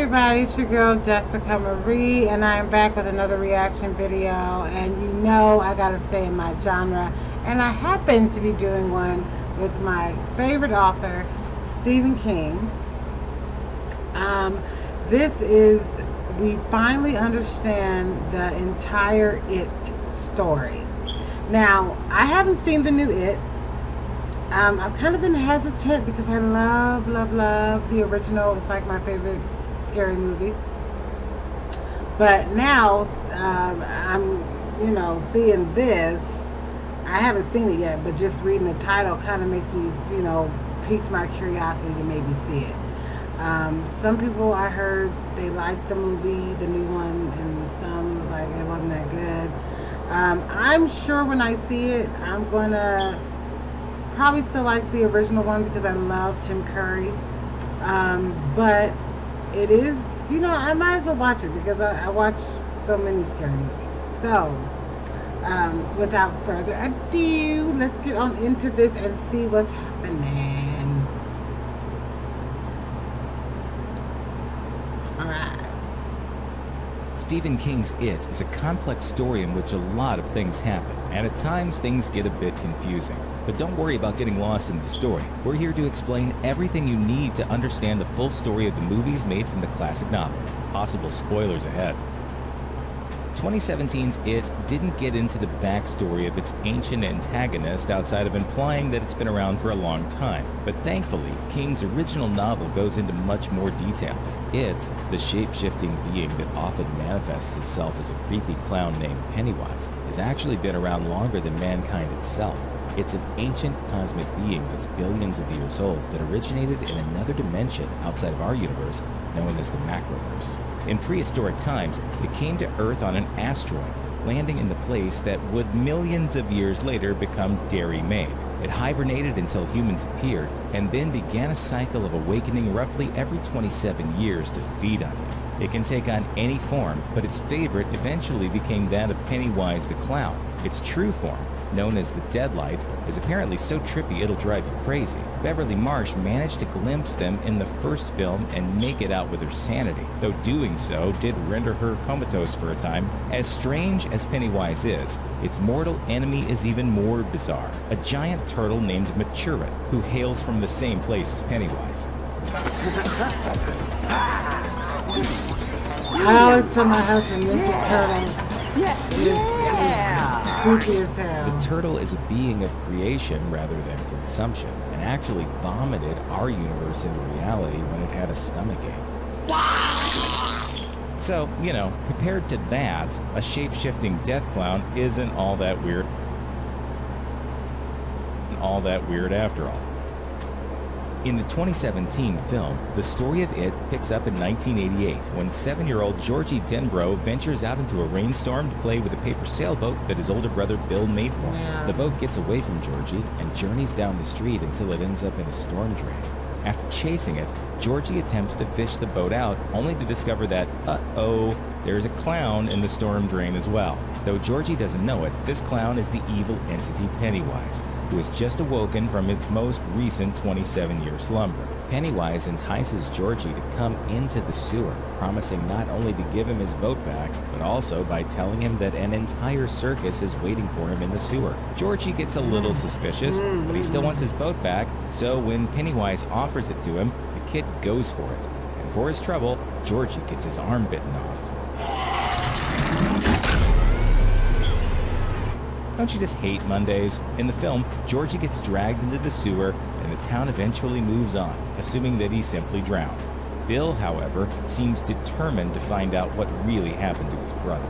everybody, it's your girl Jessica Marie, and I am back with another reaction video. And you know I gotta stay in my genre, and I happen to be doing one with my favorite author, Stephen King. This is, we finally understand the entire It story. Now, I haven't seen the new It. I've kind of been hesitant because I love the original. It's like my favorite scary movie. But now I'm, seeing this. I haven't seen it yet, but just reading the title kind of makes me, piques my curiosity to maybe see it. Some people I heard they liked the movie, the new one, and some was like it wasn't that good. I'm sure when I see it, I'm gonna probably still like the original one because I love Tim Curry. But it is, I might as well watch it because I watch so many scary movies. So, without further ado, let's get on into this and see what's happening. Alright. Stephen King's It is a complex story in which a lot of things happen, and at times things get a bit confusing. But don't worry about getting lost in the story. We're here to explain everything you need to understand the full story of the movies made from the classic novel. Possible spoilers ahead. 2017's It didn't get into the backstory of its ancient antagonist outside of implying that it's been around for a long time. But thankfully, King's original novel goes into much more detail. It, the shape-shifting being that often manifests itself as a creepy clown named Pennywise, has actually been around longer than mankind itself. It's an ancient cosmic being that's billions of years old that originated in another dimension outside of our universe, known as the Macroverse. In prehistoric times, it came to Earth on an asteroid, landing in the place that would millions of years later become Derry, Maine. It hibernated until humans appeared, and then began a cycle of awakening roughly every 27 years to feed on them. It can take on any form, but its favorite eventually became that of Pennywise the Clown. Its true form, known as the Deadlights, is apparently so trippy it'll drive you crazy. Beverly Marsh managed to glimpse them in the first film and make it out with her sanity, though doing so did render her comatose for a time. As strange as Pennywise is, its mortal enemy is even more bizarre, a giant turtle named Maturin, who hails from the same place as Pennywise. I always tell my husband Ninja Turtles is creepy as hell. The turtle is a being of creation rather than consumption, and actually vomited our universe into reality when it had a stomach ache. So, compared to that, a shape-shifting death clown isn't all that weird after all. In the 2017 film, the story of It picks up in 1988 when 7-year-old Georgie Denbrough ventures out into a rainstorm to play with a paper sailboat that his older brother Bill made for him. Yeah. The boat gets away from Georgie and journeys down the street until it ends up in a storm drain. After chasing it, Georgie attempts to fish the boat out, only to discover that, there's a clown in the storm drain as well. Though Georgie doesn't know it, this clown is the evil entity Pennywise, who has just awoken from its most recent 27-year slumber. Pennywise entices Georgie to come into the sewer, promising not only to give him his boat back, but also by telling him that an entire circus is waiting for him in the sewer. Georgie gets a little suspicious, but he still wants his boat back, so when Pennywise offers it to him, the kid goes for it. And for his trouble, Georgie gets his arm bitten off. Don't you just hate Mondays? In the film, Georgie gets dragged into the sewer, and the town eventually moves on, assuming that he simply drowned. Bill, however, seems determined to find out what really happened to his brother.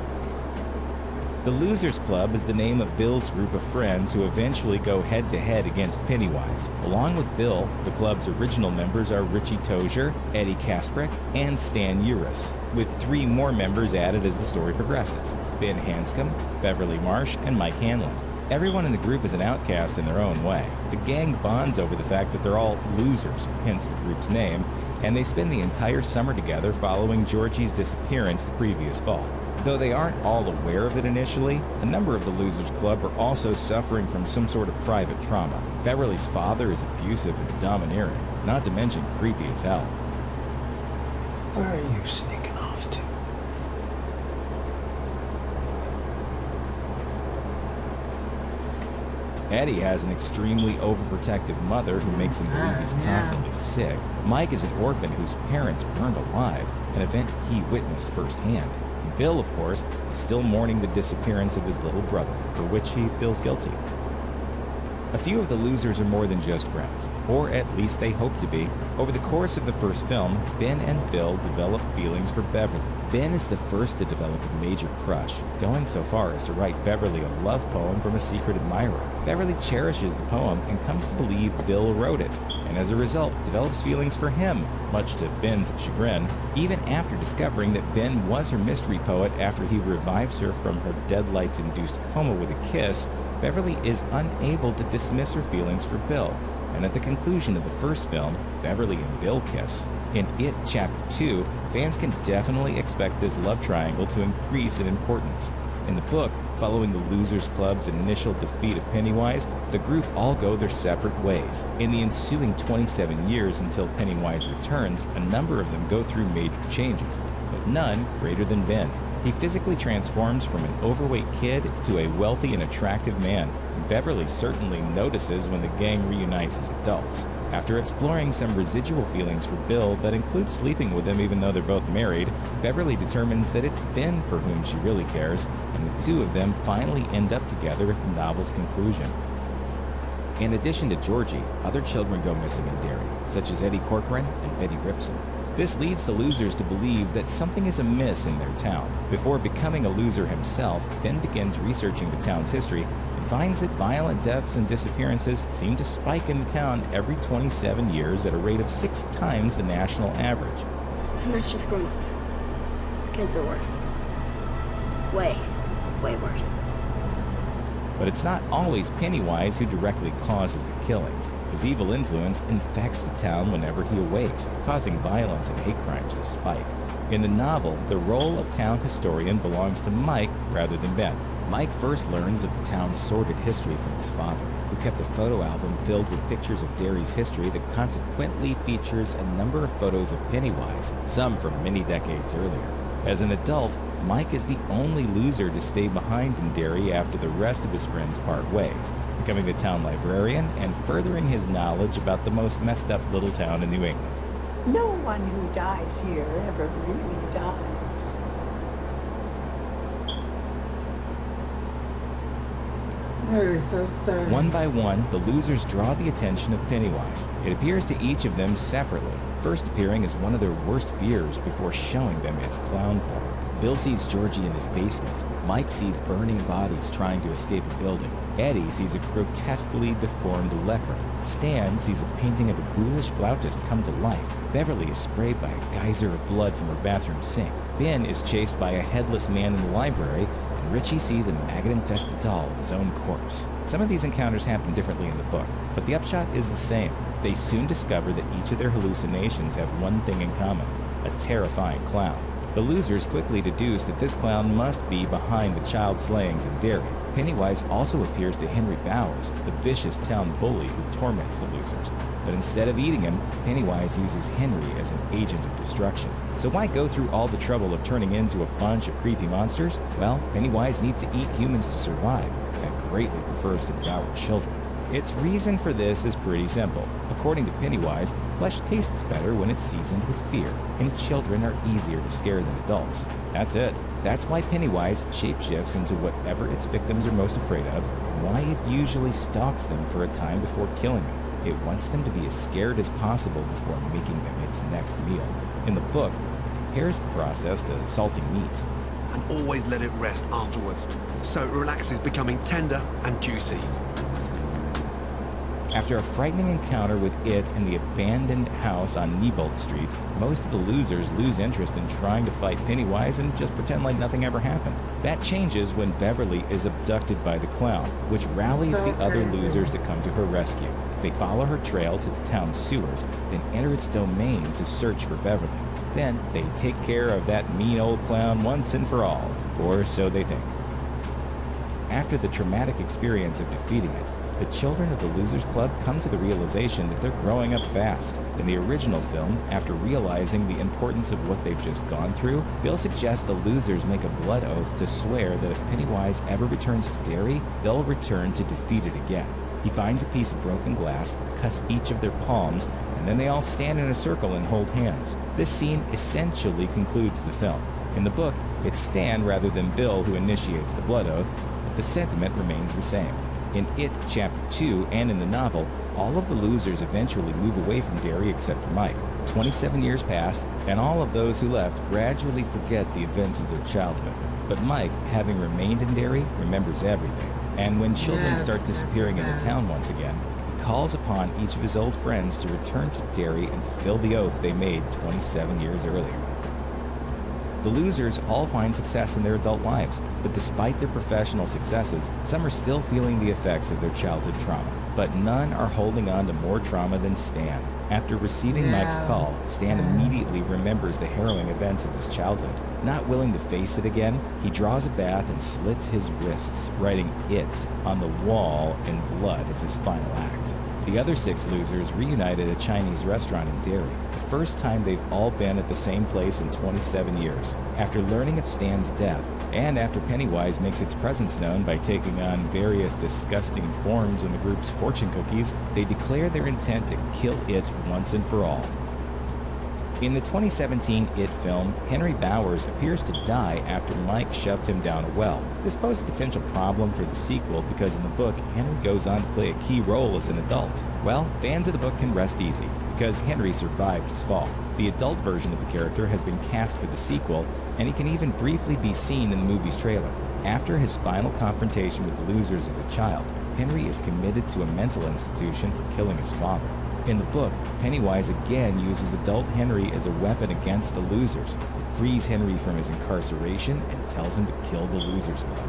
The Losers Club is the name of Bill's group of friends who eventually go head-to-head against Pennywise. Along with Bill, the club's original members are Richie Tozier, Eddie Kasprick, and Stan Uris, with 3 more members added as the story progresses: Ben Hanscom, Beverly Marsh, and Mike Hanlon. Everyone in the group is an outcast in their own way. The gang bonds over the fact that they're all losers, hence the group's name, and they spend the entire summer together following Georgie's disappearance the previous fall. Though they aren't all aware of it initially, a number of the Losers Club are also suffering from some sort of private trauma. Beverly's father is abusive and domineering, not to mention creepy as hell. Where are you sneaking off to? Eddie has an extremely overprotective mother who makes him believe he's constantly sick. Mike is an orphan whose parents burned alive, an event he witnessed firsthand. And Bill, of course, is still mourning the disappearance of his little brother, for which he feels guilty. A few of the losers are more than just friends, or at least they hope to be. Over the course of the first film, Ben and Bill develop feelings for Beverly. Ben is the first to develop a major crush, going so far as to write Beverly a love poem from a secret admirer. Beverly cherishes the poem and comes to believe Bill wrote it, and as a result develops feelings for him, much to Ben's chagrin, even after discovering that Ben was her mystery poet after he revives her from her deadlights-induced coma with a kiss. Beverly is unable to dismiss her feelings for Bill, and at the conclusion of the first film, Beverly and Bill kiss. In It Chapter 2, fans can definitely expect this love triangle to increase in importance. In the book, following the Losers Club's initial defeat of Pennywise, the group all go their separate ways. In the ensuing 27 years until Pennywise returns, a number of them go through major changes, but none greater than Ben. He physically transforms from an overweight kid to a wealthy and attractive man, and Beverly certainly notices when the gang reunites as adults. After exploring some residual feelings for Bill that include sleeping with him even though they're both married, Beverly determines that it's Ben for whom she really cares, and the two of them finally end up together at the novel's conclusion. In addition to Georgie, other children go missing in Derry, such as Eddie Corcoran and Betty Ripson. This leads the losers to believe that something is amiss in their town. Before becoming a loser himself, Ben begins researching the town's history and finds that violent deaths and disappearances seem to spike in the town every 27 years at a rate of 6 times the national average. And that's just grown-ups. Kids are worse. Way worse. But it's not always Pennywise who directly causes the killings. His evil influence infects the town whenever he awakes, causing violence and hate crimes to spike. In the novel, the role of town historian belongs to Mike rather than Ben. Mike first learns of the town's sordid history from his father, who kept a photo album filled with pictures of Derry's history that consequently features a number of photos of Pennywise, some from many decades earlier. As an adult, Mike is the only loser to stay behind in Derry after the rest of his friends part ways, becoming the town librarian and furthering his knowledge about the most messed up little town in New England. No one who dies here ever really dies. One by one, the losers draw the attention of Pennywise. It appears to each of them separately, first appearing as one of their worst fears before showing them its clown form. Bill sees Georgie in his basement. Mike sees burning bodies trying to escape a building. Eddie sees a grotesquely deformed leper. Stan sees a painting of a ghoulish flautist come to life. Beverly is sprayed by a geyser of blood from her bathroom sink. Ben is chased by a headless man in the library, and Richie sees a maggot-infested doll of his own corpse. Some of these encounters happen differently in the book, but the upshot is the same. They soon discover that each of their hallucinations have one thing in common: a terrifying clown. The losers quickly deduce that this clown must be behind the child slayings in Derry. Pennywise also appears to Henry Bowers, the vicious town bully who torments the losers. But instead of eating him, Pennywise uses Henry as an agent of destruction. So why go through all the trouble of turning into a bunch of creepy monsters? Well, Pennywise needs to eat humans to survive, and greatly prefers to devour children. Its reason for this is pretty simple. According to Pennywise, flesh tastes better when it's seasoned with fear, and children are easier to scare than adults. That's it. That's why Pennywise shapeshifts into whatever its victims are most afraid of, and why it usually stalks them for a time before killing them. It wants them to be as scared as possible before making them its next meal. In the book, it compares the process to salting meat. And always let it rest afterwards, so it relaxes, becoming tender and juicy. After a frightening encounter with it in the abandoned house on Neibolt Street, most of the losers lose interest in trying to fight Pennywise and just pretend like nothing ever happened. That changes when Beverly is abducted by the clown, which rallies the other losers to come to her rescue. They follow her trail to the town's sewers, then enter its domain to search for Beverly. Then they take care of that mean old clown once and for all, or so they think. After the traumatic experience of defeating it, The children of the Losers Club come to the realization that they're growing up fast. In the original film, after realizing the importance of what they've just gone through, Bill suggests the losers make a blood oath to swear that if Pennywise ever returns to Derry, they'll return to defeat it again. He finds a piece of broken glass, cuts each of their palms, and then they all stand in a circle and hold hands. This scene essentially concludes the film. In the book, it's Stan rather than Bill who initiates the blood oath, but the sentiment remains the same. In It Chapter 2 and in the novel, all of the losers eventually move away from Derry except for Mike. 27 years pass, and all of those who left gradually forget the events of their childhood. But Mike, having remained in Derry, remembers everything. And when children start disappearing in the town once again, he calls upon each of his old friends to return to Derry and fulfill the oath they made 27 years earlier. The losers all find success in their adult lives, but despite their professional successes, some are still feeling the effects of their childhood trauma. But none are holding on to more trauma than Stan. After receiving Mike's call, Stan immediately remembers the harrowing events of his childhood. Not willing to face it again, he draws a bath and slits his wrists, writing "It" on the wall in blood as his final act. The other 6 losers reunite at a Chinese restaurant in Derry, the first time they've all been at the same place in 27 years. After learning of Stan's death, and after Pennywise makes its presence known by taking on various disgusting forms in the group's fortune cookies, they declare their intent to kill It once and for all. In the 2017 It film, Henry Bowers appears to die after Mike shoved him down a well. This posed a potential problem for the sequel because in the book, Henry goes on to play a key role as an adult. Well, fans of the book can rest easy, because Henry survived his fall. The adult version of the character has been cast for the sequel, and he can even briefly be seen in the movie's trailer. After his final confrontation with the losers as a child, Henry is committed to a mental institution for killing his father. In the book, Pennywise again uses adult Henry as a weapon against the losers. It frees Henry from his incarceration and tells him to kill the Losers Club.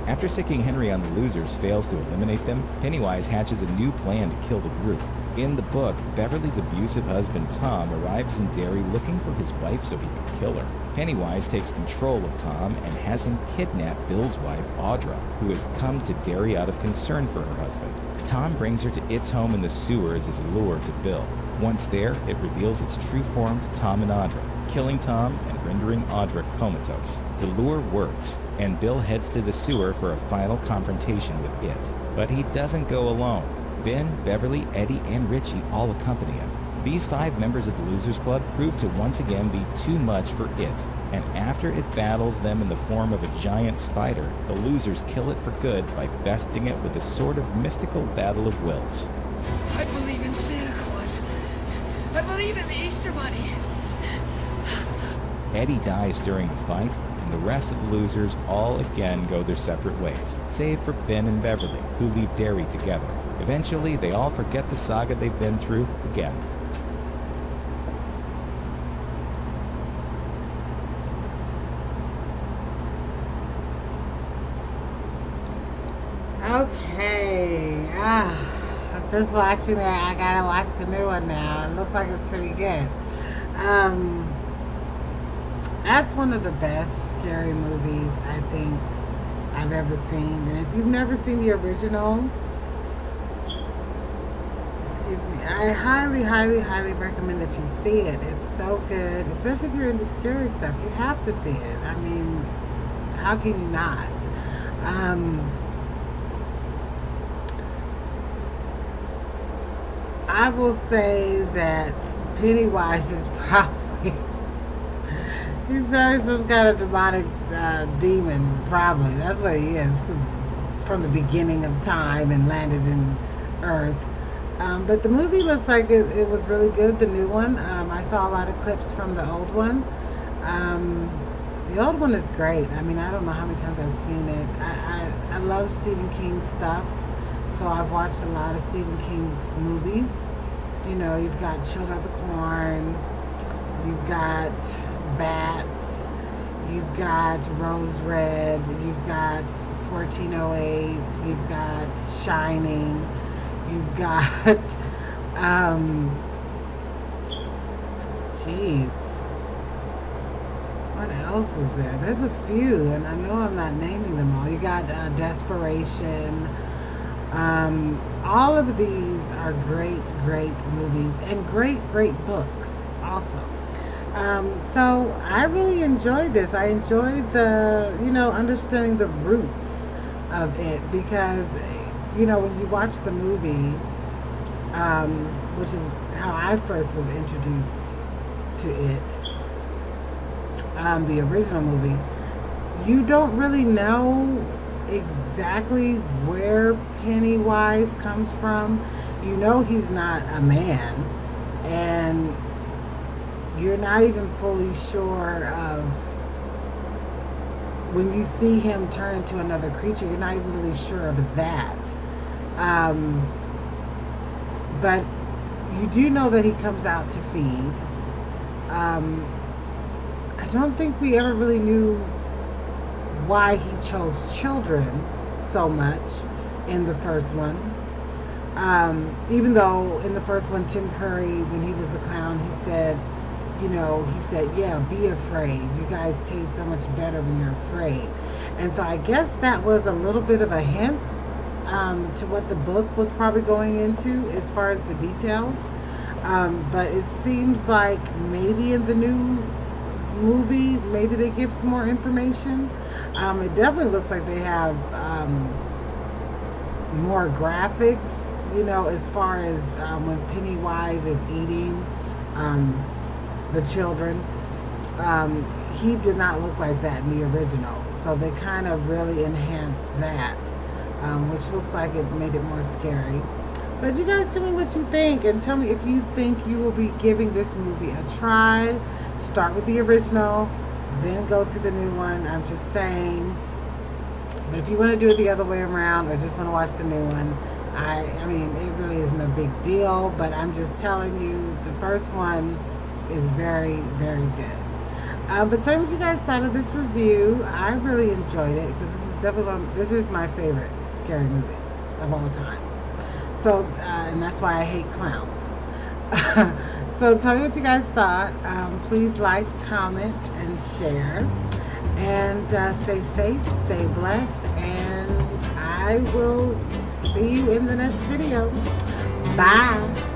After sicking Henry on the losers fails to eliminate them, Pennywise hatches a new plan to kill the group. In the book, Beverly's abusive husband Tom arrives in Derry looking for his wife so he can kill her. Pennywise takes control of Tom and has him kidnap Bill's wife Audra, who has come to Derry out of concern for her husband. Tom brings her to its home in the sewers as a lure to Bill. Once there, it reveals its true form to Tom and Audra, killing Tom and rendering Audra comatose. The lure works, and Bill heads to the sewer for a final confrontation with It. But he doesn't go alone. Ben, Beverly, Eddie, and Richie all accompany him. These 5 members of the Losers Club prove to once again be too much for It, and after it battles them in the form of a giant spider, the losers kill it for good by besting it with a sort of mystical battle of wills. I believe in Santa Claus. I believe in the Easter Bunny. Eddie dies during the fight, and the rest of the losers all again go their separate ways, save for Ben and Beverly, who leave Derry together. Eventually, they all forget the saga they've been through again. Okay. I was just watching that. I gotta watch the new one now. It looks like it's pretty good. That's one of the best scary movies I think I've ever seen. And if you've never seen the original, excuse me, I highly, highly, highly recommend that you see it. It's so good, especially if you're into scary stuff. You have to see it. I mean, how can you not? I will say that Pennywise is probably, he's probably some kind of demonic demon, probably. That's what he is, from the beginning of time and landed in Earth. But the movie looks like it was really good, the new one. I saw a lot of clips from the old one. The old one is great. I mean, I don't know how many times I've seen it. I love Stephen King stuff. So I've watched a lot of Stephen King's movies. You know, you've got Children of the Corn, you've got Bats, you've got Rose Red, you've got 1408, you've got Shining, you've got, jeez, what else is there? There's a few, and I know I'm not naming them all. You got Desperation. All of these are great, great movies and great, great books also. So I really enjoyed this. I enjoyed the, understanding the roots of it, because, when you watch the movie, which is how I first was introduced to it, the original movie, you don't really know exactly where Pennywise comes from. You know he's not a man, and you're not even fully sure of, when you see him turn into another creature, you're not even really sure of that. But you do know that he comes out to feed. I don't think we ever really knew why he chose children so much in the first one. Even though in the first one, Tim Curry, when he was the clown, he said, yeah, be afraid. You guys taste so much better when you're afraid. And so I guess that was a little bit of a hint to what the book was probably going into as far as the details. But it seems like maybe in the new movie, maybe they give some more information. It definitely looks like they have more graphics, as far as when Pennywise is eating the children. He did not look like that in the original, so they kind of really enhanced that, which looks like it made it more scary. But you guys tell me what you think, and tell me if you think you will be giving this movie a try. Start with the original, then go to the new one. I'm just saying. But if you want to do it the other way around, or just want to watch the new one, I mean, it really isn't a big deal, but I'm just telling you, the first one is very, very good. But tell me what you guys thought of this review. I really enjoyed it, because this is definitely this is my favorite scary movie of all time. So, and that's why I hate clowns. So tell me what you guys thought. Please like, comment, and share. And stay safe, stay blessed, and I will see you in the next video. Bye.